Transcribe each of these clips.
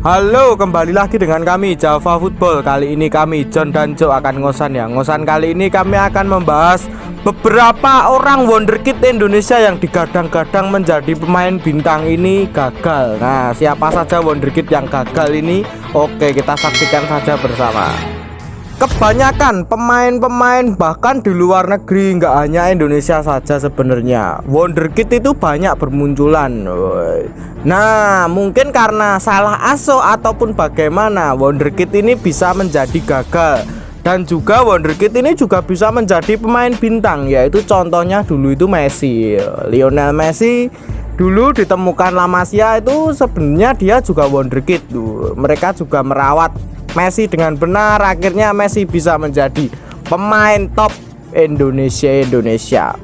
Halo, kembali lagi dengan kami Java Football. Kali ini kami John dan Joe akan ngosan ya. Ngosan kali ini kami akan membahas beberapa orang wonderkid Indonesia yang digadang-gadang menjadi pemain bintang ini gagal. Nah, siapa saja wonderkid yang gagal ini? Oke, kita saksikan saja bersama. Kebanyakan pemain-pemain bahkan di luar negeri, nggak hanya Indonesia saja sebenarnya, wonderkid itu banyak bermunculan. Nah, mungkin karena salah asuh ataupun bagaimana, wonderkid ini bisa menjadi gagal. Dan juga wonderkid ini juga bisa menjadi pemain bintang, yaitu contohnya dulu itu Messi. Lionel Messi dulu ditemukan La Masia itu sebenarnya dia juga wonderkid tuh. Mereka juga merawat Messi dengan benar, akhirnya Messi bisa menjadi pemain top Indonesia,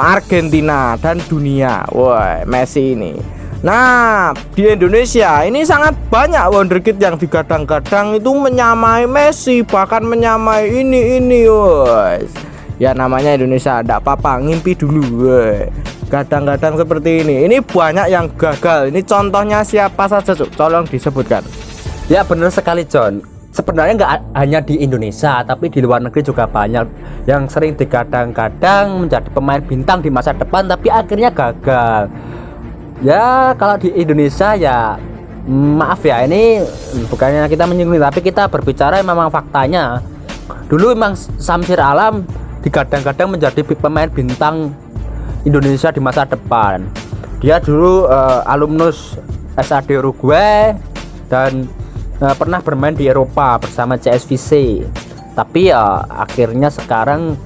Argentina dan dunia. Wah, Messi ini. Nah, di Indonesia ini sangat banyak wonderkid yang digadang-gadang itu menyamai Messi, bahkan menyamai ini. Woi. Ya namanya Indonesia, enggak apa-apa, ngimpi dulu. Woi. Gadang-gadang seperti ini. Ini banyak yang gagal. Ini contohnya siapa saja, Cuk? Tolong disebutkan. Ya benar sekali John. Sebenarnya nggak hanya di Indonesia, tapi di luar negeri juga banyak yang sering digadang-gadang menjadi pemain bintang di masa depan, tapi akhirnya gagal. Ya kalau di Indonesia ya maaf ya, ini bukannya kita menyinggung, tapi kita berbicara memang faktanya. Dulu memang Samsir Alam digadang-gadang menjadi pemain bintang Indonesia di masa depan. Dia dulu alumnus SAD Uruguay dan pernah bermain di Eropa bersama CSVC, tapi ya akhirnya sekarang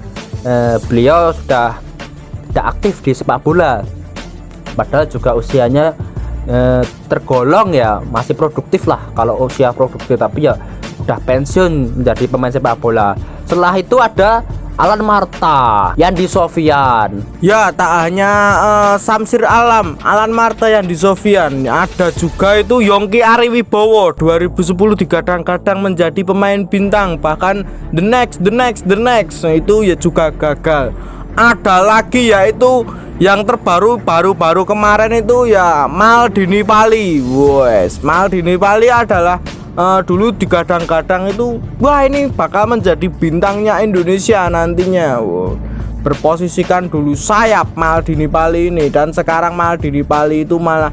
beliau sudah tidak aktif di sepak bola, padahal juga usianya tergolong ya masih produktif lah kalau usia produktif, tapi ya udah pensiun menjadi pemain sepak bola. Setelah itu ada Alan Marta, Yandi Sofian. Ya, tak hanya Samsir Alam, Alan Marta, Yandi Sofian, ada juga itu Yongki Ariwibowo 2010 digadang-gadang menjadi pemain bintang, bahkan the next. Nah, itu ya juga gagal. Ada lagi yaitu yang terbaru baru kemarin itu ya Maldini Pali. Wes, Maldini Pali adalah dulu digadang-gadang itu, wah ini bakal menjadi bintangnya Indonesia nantinya. Wow. Berposisikan dulu sayap Maldini Pali ini, dan sekarang Maldini Pali itu malah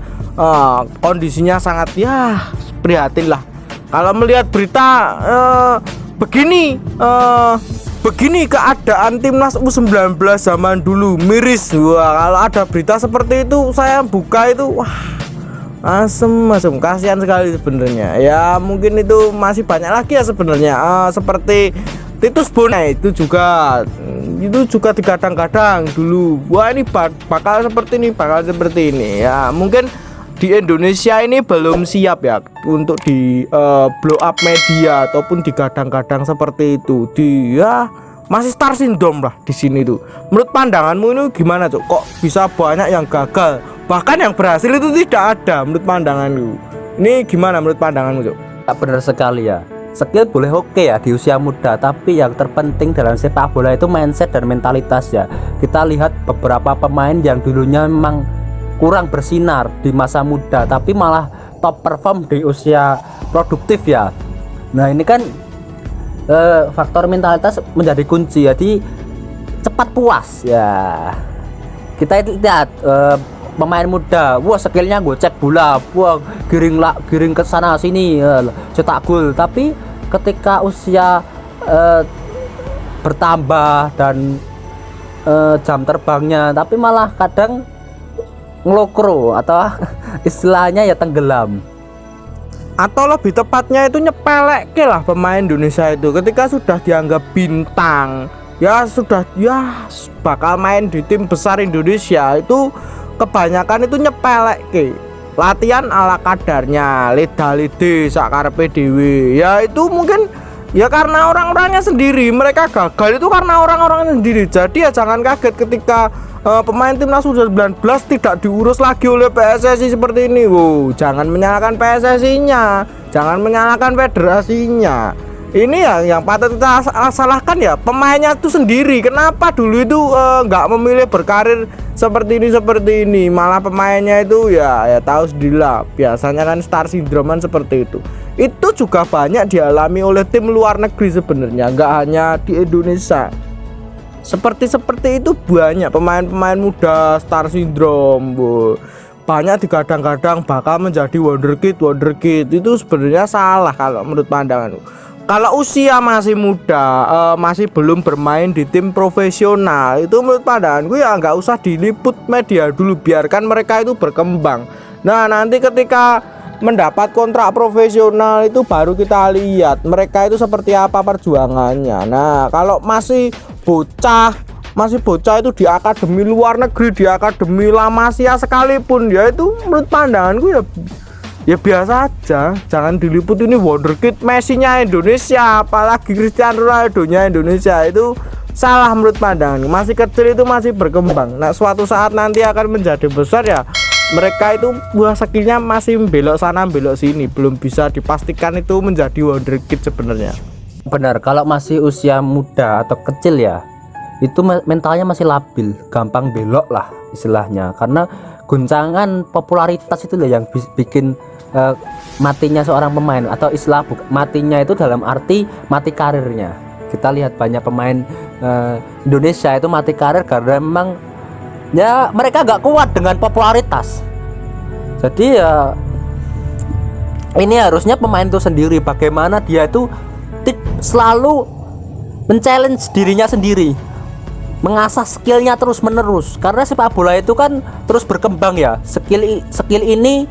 kondisinya sangat ya prihatin lah. Kalau melihat berita begini keadaan timnas U19 zaman dulu, miris. Wah, kalau ada berita seperti itu saya buka itu, wah asem, kasihan sekali sebenarnya. Ya mungkin itu masih banyak lagi ya sebenarnya, seperti Titus Bonai itu juga digadang-gadang dulu. Wah ini bakal seperti ini ya. Mungkin di Indonesia ini belum siap ya untuk di blow up media ataupun digadang-gadang seperti itu. Dia masih star syndrome lah di sini tuh. Menurut pandanganmu ini gimana, Cuk? Kok bisa banyak yang gagal? Bahkan yang berhasil itu tidak ada menurut pandanganmu. Ini gimana menurut pandanganmu, Cuk? Benar sekali ya. Skill boleh oke ya di usia muda, tapi yang terpenting dalam sepak bola itu mindset dan mentalitas ya. Kita lihat beberapa pemain yang dulunya memang kurang bersinar di masa muda, tapi malah top perform di usia produktif ya. Nah ini kan faktor mentalitas menjadi kunci, jadi cepat puas ya. Kita lihat pemain muda, wah skillnya gue cek bola, wah giring ke sana sini, cetak gol. Tapi ketika usia bertambah dan jam terbangnya, tapi malah kadang ngelokro atau istilahnya ya tenggelam. Atau lebih tepatnya itu nyepelek lah pemain Indonesia itu ketika sudah dianggap bintang, ya sudah ya bakal main di tim besar Indonesia, itu kebanyakan itu nyepelek latihan ala kadarnya, leda-lede sakarepe dhewe. Ya itu mungkin ya karena orang-orangnya sendiri, mereka gagal itu karena orang-orangnya sendiri. Jadi ya jangan kaget ketika pemain timnas U19 tidak diurus lagi oleh PSSI seperti ini. Wow, jangan menyalahkan PSSI-nya, jangan menyalahkan federasinya. Ini ya yang patut kita salahkan ya pemainnya itu sendiri. Kenapa dulu itu nggak memilih berkarir seperti ini, malah pemainnya itu ya tahu sendirilah, biasanya kan star syndrome kan seperti itu. Itu juga banyak dialami oleh tim luar negeri sebenarnya, nggak hanya di Indonesia. Seperti itu banyak pemain-pemain muda star syndrome, banyak digadang-gadang bakal menjadi wonderkid. Itu sebenarnya salah kalau menurut pandanganku. Kalau usia masih muda, masih belum bermain di tim profesional, itu menurut pandanganku ya nggak usah diliput media dulu, biarkan mereka itu berkembang. Nah, nanti ketika mendapat kontrak profesional itu baru kita lihat mereka itu seperti apa perjuangannya. Nah, kalau masih bocah itu di akademi luar negeri, di akademi La Masia sekalipun, ya itu menurut pandanganku ya biasa aja, jangan diliput ini wonderkid Messi-nya Indonesia, apalagi Cristiano Ronaldo-nya Indonesia. Itu salah menurut pandangan. Masih kecil itu masih berkembang. Nah, suatu saat nanti akan menjadi besar ya, mereka itu buah skillnya masih belok sana belok sini, belum bisa dipastikan itu menjadi wonderkid sebenarnya. Benar, kalau masih usia muda atau kecil ya, itu mentalnya masih labil, gampang belok lah istilahnya, karena guncangan popularitas itu loh yang bikin matinya seorang pemain, atau istilah matinya itu dalam arti mati karirnya. Kita lihat banyak pemain Indonesia itu mati karir karena memang ya mereka gak kuat dengan popularitas. Jadi ya ini harusnya pemain itu sendiri, bagaimana dia itu selalu men-challenge dirinya sendiri, mengasah skillnya terus menerus, karena sepak bola itu kan terus berkembang ya. Skill ini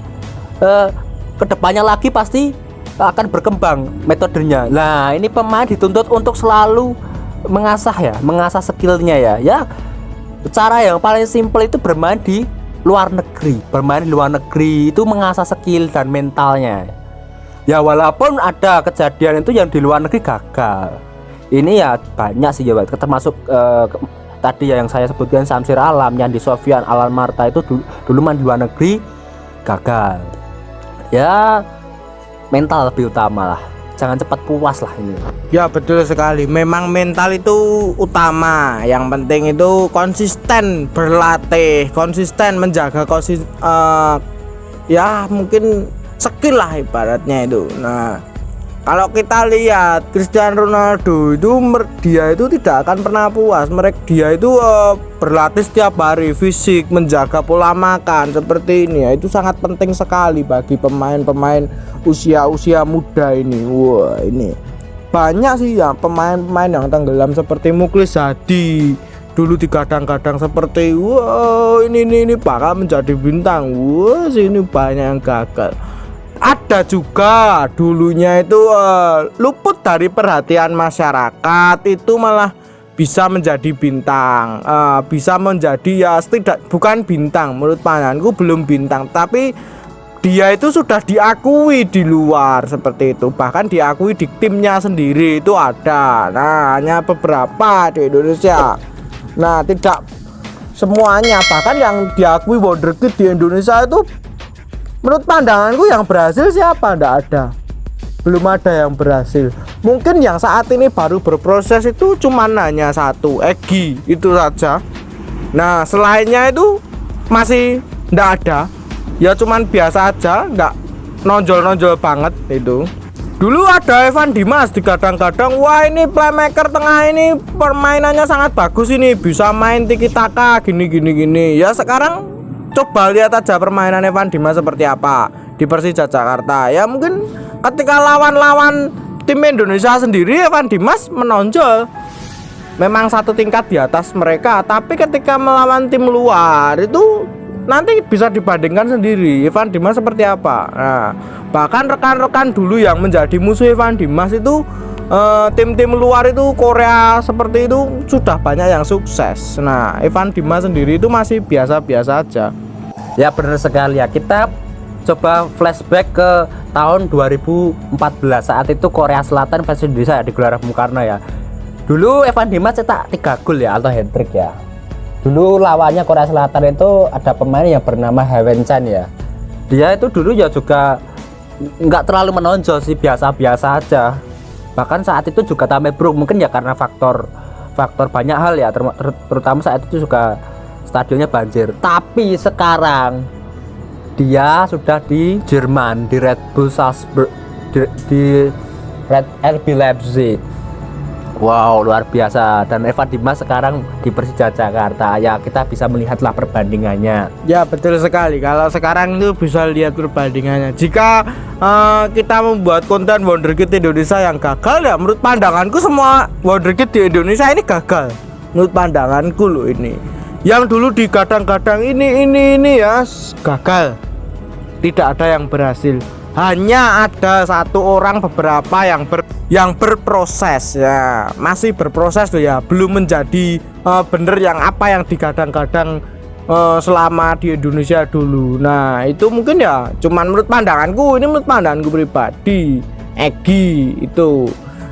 kedepannya lagi pasti akan berkembang metodenya. Nah, ini pemain dituntut untuk selalu mengasah skillnya ya. Cara yang paling simpel itu bermain di luar negeri itu mengasah skill dan mentalnya. Ya, walaupun ada kejadian itu yang di luar negeri gagal, ini ya banyak sih ya, termasuk tadi ya yang saya sebutkan Samsir Alam, Yandi Sofyan, Alan Marta itu dulu main di luar negeri gagal. Ya mental lebih utama lah, jangan cepat puas lah ini. Ya betul sekali, memang mental itu utama. Yang penting itu konsisten berlatih, konsisten menjaga ya mungkin skill lah ibaratnya itu. Nah, kalau kita lihat Cristiano Ronaldo itu, dia itu tidak akan pernah puas. Dia itu berlatih setiap hari, fisik, menjaga pola makan seperti ini. Ya, itu sangat penting sekali bagi pemain-pemain usia muda ini. Wah, ini banyak sih ya pemain-pemain yang tenggelam seperti Muklis Hadi. Dulu digadang-gadang seperti wah ini bakal menjadi bintang. Wah, sini banyak yang gagal. Ada juga dulunya itu luput dari perhatian masyarakat, itu malah bisa menjadi bintang, bisa menjadi bukan bintang, menurut pandanganku belum bintang, tapi dia itu sudah diakui di luar seperti itu, bahkan diakui di timnya sendiri itu ada. Nah, hanya beberapa di Indonesia. Nah, tidak semuanya, bahkan yang diakui wonderkid di Indonesia itu menurut pandanganku yang berhasil siapa? Nggak ada, belum ada yang berhasil. Mungkin yang saat ini baru berproses itu cuma hanya satu, Egy, itu saja. Nah, selainnya itu masih nggak ada, ya cuman biasa aja, nggak nonjol banget itu. Dulu ada Evan Dimas digadang-gadang, wah ini playmaker tengah ini permainannya sangat bagus, ini bisa main tiki taka gini. Ya sekarang coba lihat aja permainan Evan Dimas seperti apa di Persija Jakarta. Ya mungkin ketika lawan tim Indonesia sendiri, Evan Dimas menonjol, memang satu tingkat di atas mereka. Tapi ketika melawan tim luar itu nanti bisa dibandingkan sendiri Evan Dimas seperti apa. Nah, bahkan rekan-rekan dulu yang menjadi musuh Evan Dimas itu tim-tim luar itu, Korea seperti itu, sudah banyak yang sukses. Nah, Evan Dimas sendiri itu masih biasa-biasa aja. Ya benar sekali ya. Kita coba flashback ke tahun 2014, saat itu Korea Selatan versus Indonesia di Gelora Bung Karno ya. Dulu Evan Dimas cetak 3 gol ya, atau hat-trick ya. Dulu lawannya Korea Selatan itu ada pemain yang bernama Hewen Chan ya. Dia itu dulu ya juga nggak terlalu menonjol sih, biasa-biasa aja. Bahkan saat itu juga Tamebruk mungkin ya karena faktor banyak hal ya, terutama saat itu juga stadionnya banjir. Tapi sekarang dia sudah di Jerman, di Red Bull Salzburg, di Red RB Leipzig. Wow, luar biasa. Dan Evan Dimas sekarang di Persija Jakarta. Ya, kita bisa melihatlah perbandingannya. Ya betul sekali. Kalau sekarang itu bisa lihat perbandingannya. Jika kita membuat konten wonderkid Indonesia yang gagal, ya menurut pandanganku semua wonderkid di Indonesia ini gagal. Menurut pandanganku loh ini. Yang dulu digadang-gadang ini ya gagal. Tidak ada yang berhasil. Hanya ada satu orang beberapa yang berproses ya, masih berproses tuh ya, belum menjadi bener yang apa yang digadang-gadang selama di Indonesia dulu. Nah itu mungkin ya cuman menurut pandanganku, ini menurut pandanganku pribadi. Egy itu,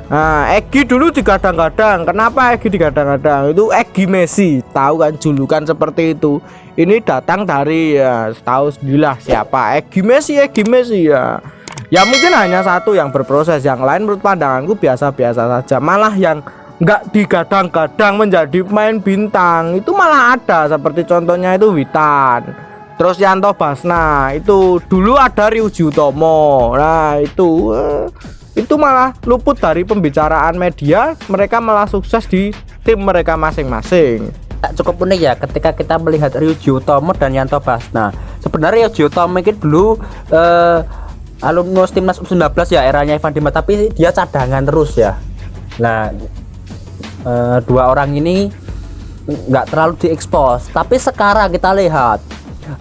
nah Egy dulu digadang-gadang. Kenapa Egy digadang-gadang? Itu Egy Messi, tahu kan julukan seperti itu. Ini datang dari ya tahu sendirilah siapa Egy Messi ya. Ya mungkin hanya satu yang berproses, yang lain menurut pandanganku biasa-biasa saja. Malah yang nggak digadang-gadang menjadi pemain bintang itu malah ada, seperti contohnya itu Witan, terus Yanto Basna, itu dulu ada Ryuji Utomo. Nah itu malah luput dari pembicaraan media, mereka malah sukses di tim mereka masing-masing. Cukup unik ya ketika kita melihat Ryuji Utomo dan Yanto Basna. Sebenarnya Ryuji Utomo mungkin dulu alumnus timnas U19 ya, eranya Evan Dimas, tapi dia cadangan terus ya. Nah dua orang ini nggak terlalu diekspos, tapi sekarang kita lihat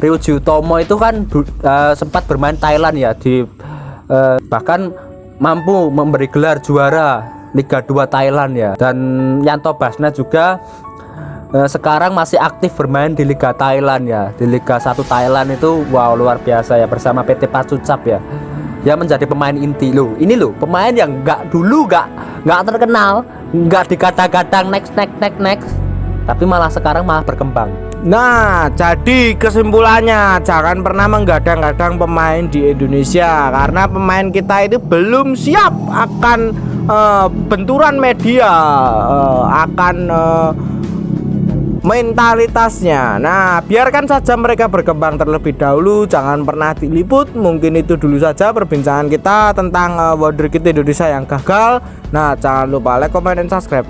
Ryuji Utomo itu kan sempat bermain Thailand ya, bahkan mampu memberi gelar juara Liga 2 Thailand ya. Dan Yanto Basna juga sekarang masih aktif bermain di Liga Thailand ya, di Liga 1 Thailand itu. Wow, luar biasa ya, bersama PT Pacucap ya. Dia menjadi pemain inti loh. Ini loh pemain yang dulu nggak terkenal, nggak dikata-kata next, tapi malah sekarang malah berkembang. Nah, jadi kesimpulannya jangan pernah menggadang-gadang pemain di Indonesia, karena pemain kita itu belum siap akan benturan media, akan mentalitasnya. Nah, biarkan saja mereka berkembang terlebih dahulu, jangan pernah diliput. Mungkin itu dulu saja perbincangan kita tentang wonderkid Indonesia yang gagal. Nah, jangan lupa like, comment, dan subscribe.